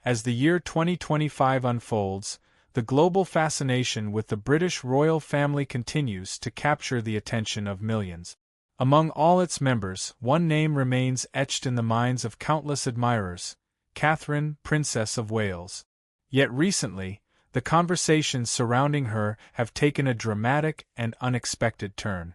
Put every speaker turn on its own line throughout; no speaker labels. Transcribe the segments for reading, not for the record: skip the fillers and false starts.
As the year 2025 unfolds, the global fascination with the British royal family continues to capture the attention of millions. Among all its members, one name remains etched in the minds of countless admirers: Catherine, Princess of Wales. Yet recently, the conversations surrounding her have taken a dramatic and unexpected turn.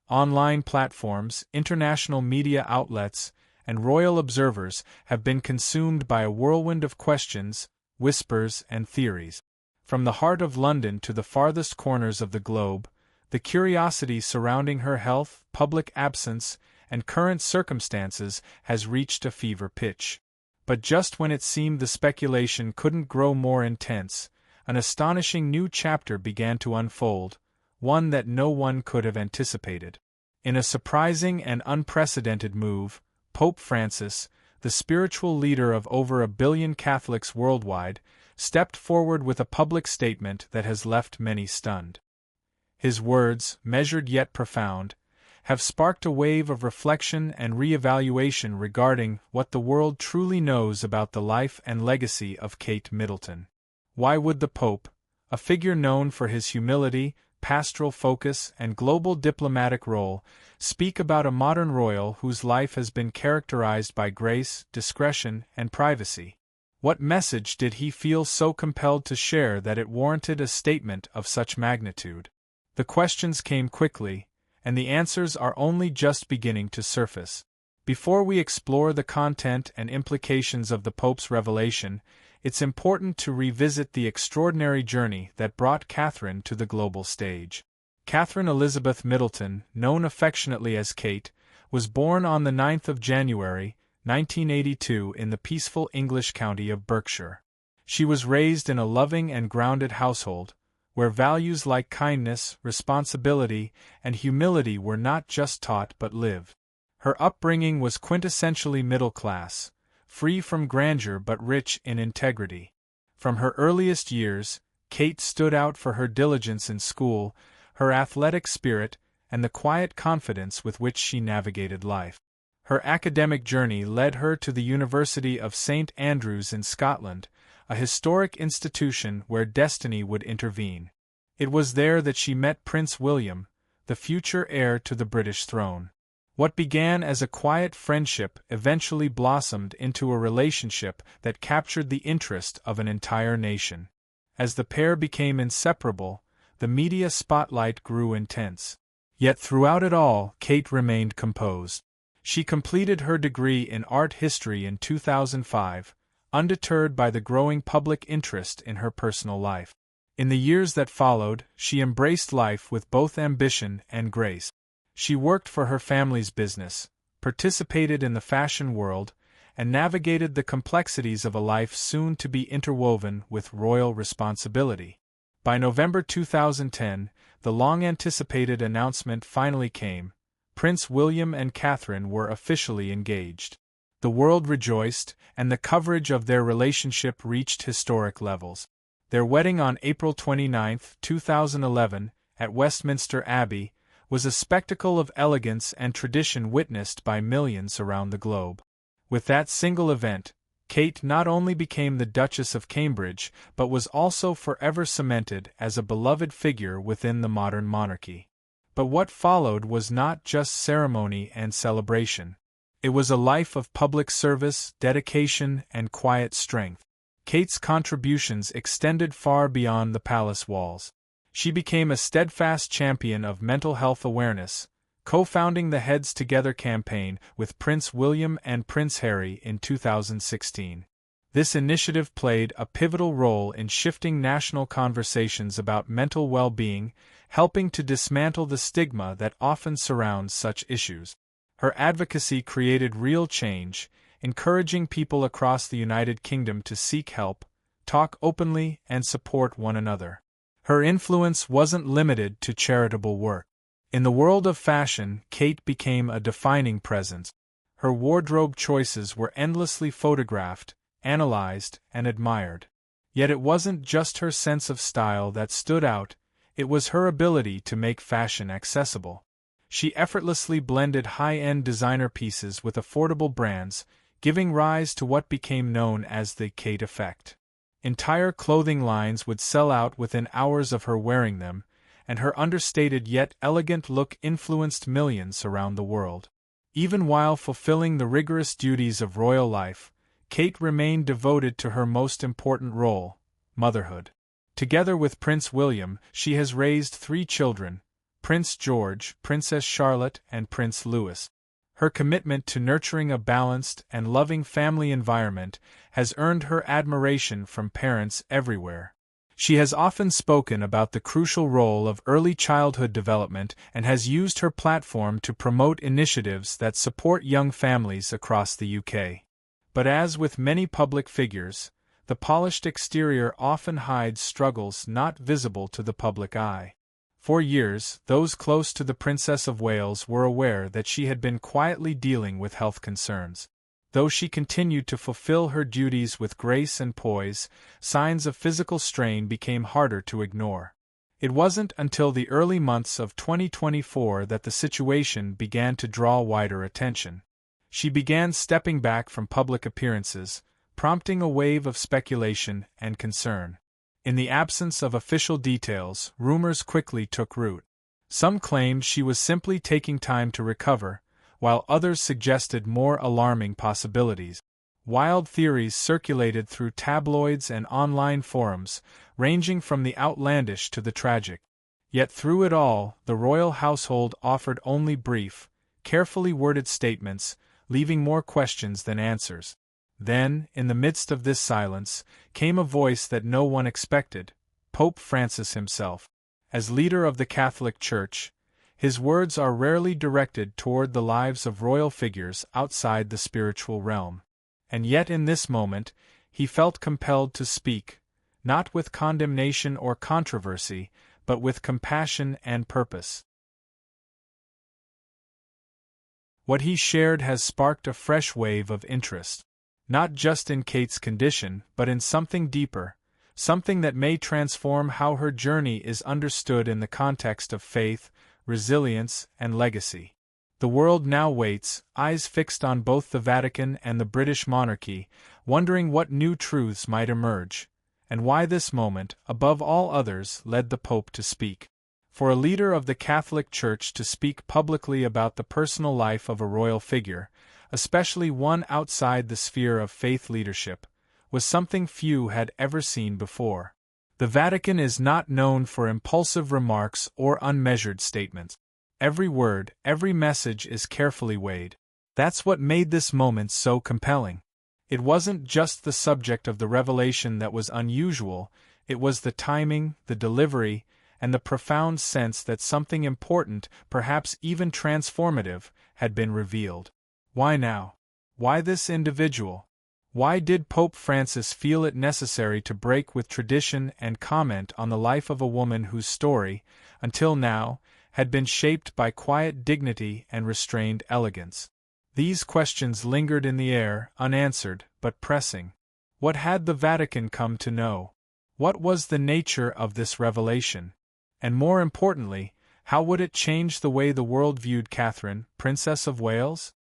Online platforms, international media outlets, and royal observers have been consumed by a whirlwind of questions, whispers, and theories. From the heart of London to the farthest corners of the globe, the curiosity surrounding her health, public absence, and current circumstances has reached a fever pitch. But just when it seemed the speculation couldn't grow more intense, an astonishing new chapter began to unfold, one that no one could have anticipated. In a surprising and unprecedented move, Pope Francis, the spiritual leader of over 1 billion Catholics worldwide, stepped forward with a public statement that has left many stunned. His words, measured yet profound, have sparked a wave of reflection and re-evaluation regarding what the world truly knows about the life and legacy of Kate Middleton. Why would the Pope, a figure known for his humility, pastoral focus, and global diplomatic role, speak about a modern royal whose life has been characterized by grace, discretion, and privacy? What message did he feel so compelled to share that it warranted a statement of such magnitude? The questions came quickly, and the answers are only just beginning to surface. Before we explore the content and implications of the Pope's revelation, it's important to revisit the extraordinary journey that brought Catherine to the global stage. Catherine Elizabeth Middleton, known affectionately as Kate, was born on the 9th of January, 1982 in the peaceful English county of Berkshire. She was raised in a loving and grounded household, where values like kindness, responsibility, and humility were not just taught but lived. Her upbringing was quintessentially middle class, free from grandeur but rich in integrity. From her earliest years, Kate stood out for her diligence in school, her athletic spirit, and the quiet confidence with which she navigated life. Her academic journey led her to the University of St. Andrews in Scotland, a historic institution where destiny would intervene. It was there that she met Prince William, the future heir to the British throne. What began as a quiet friendship eventually blossomed into a relationship that captured the interest of an entire nation. As the pair became inseparable, the media spotlight grew intense. Yet throughout it all, Kate remained composed. She completed her degree in art history in 2005, undeterred by the growing public interest in her personal life. In the years that followed, she embraced life with both ambition and grace. She worked for her family's business, participated in the fashion world, and navigated the complexities of a life soon to be interwoven with royal responsibility. By November 2010, the long-anticipated announcement finally came: Prince William and Catherine were officially engaged. The world rejoiced, and the coverage of their relationship reached historic levels. Their wedding on April 29, 2011, at Westminster Abbey, was a spectacle of elegance and tradition witnessed by millions around the globe. With that single event, Kate not only became the Duchess of Cambridge but was also forever cemented as a beloved figure within the modern monarchy. But what followed was not just ceremony and celebration. It was a life of public service, dedication, and quiet strength. Kate's contributions extended far beyond the palace walls. She became a steadfast champion of mental health awareness, co-founding the Heads Together campaign with Prince William and Prince Harry in 2016. This initiative played a pivotal role in shifting national conversations about mental well-being, helping to dismantle the stigma that often surrounds such issues. Her advocacy created real change, encouraging people across the United Kingdom to seek help, talk openly, and support one another. Her influence wasn't limited to charitable work. In the world of fashion, Kate became a defining presence. Her wardrobe choices were endlessly photographed, analyzed, and admired. Yet it wasn't just her sense of style that stood out, it was her ability to make fashion accessible. She effortlessly blended high-end designer pieces with affordable brands, giving rise to what became known as the Kate effect. Entire clothing lines would sell out within hours of her wearing them, and her understated yet elegant look influenced millions around the world. Even while fulfilling the rigorous duties of royal life, Kate remained devoted to her most important role, motherhood. Together with Prince William, she has raised 3 children: Prince George, Princess Charlotte, and Prince Louis. Her commitment to nurturing a balanced and loving family environment has earned her admiration from parents everywhere. She has often spoken about the crucial role of early childhood development and has used her platform to promote initiatives that support young families across the UK. But as with many public figures, the polished exterior often hides struggles not visible to the public eye. For years, those close to the Princess of Wales were aware that she had been quietly dealing with health concerns. Though she continued to fulfill her duties with grace and poise, signs of physical strain became harder to ignore. It wasn't until the early months of 2024 that the situation began to draw wider attention. She began stepping back from public appearances, prompting a wave of speculation and concern. In the absence of official details, rumors quickly took root. Some claimed she was simply taking time to recover, while others suggested more alarming possibilities. Wild theories circulated through tabloids and online forums, ranging from the outlandish to the tragic. Yet through it all, the royal household offered only brief, carefully worded statements, leaving more questions than answers. Then, in the midst of this silence, came a voice that no one expected: Pope Francis himself. As leader of the Catholic Church, his words are rarely directed toward the lives of royal figures outside the spiritual realm. And yet in this moment, he felt compelled to speak, not with condemnation or controversy, but with compassion and purpose. What he shared has sparked a fresh wave of interest. Not just in Kate's condition, but in something deeper, something that may transform how her journey is understood in the context of faith, resilience, and legacy. The world now waits, eyes fixed on both the Vatican and the British monarchy, wondering what new truths might emerge, and why this moment, above all others, led the Pope to speak. For a leader of the Catholic Church to speak publicly about the personal life of a royal figure, especially one outside the sphere of faith leadership, was something few had ever seen before. The Vatican is not known for impulsive remarks or unmeasured statements. Every word, every message is carefully weighed. That's what made this moment so compelling. It wasn't just the subject of the revelation that was unusual, it was the timing, the delivery, and the profound sense that something important, perhaps even transformative, had been revealed. Why now? Why this individual? Why did Pope Francis feel it necessary to break with tradition and comment on the life of a woman whose story, until now, had been shaped by quiet dignity and restrained elegance? These questions lingered in the air, unanswered, but pressing. What had the Vatican come to know? What was the nature of this revelation? And more importantly, how would it change the way the world viewed Catherine, Princess of Wales?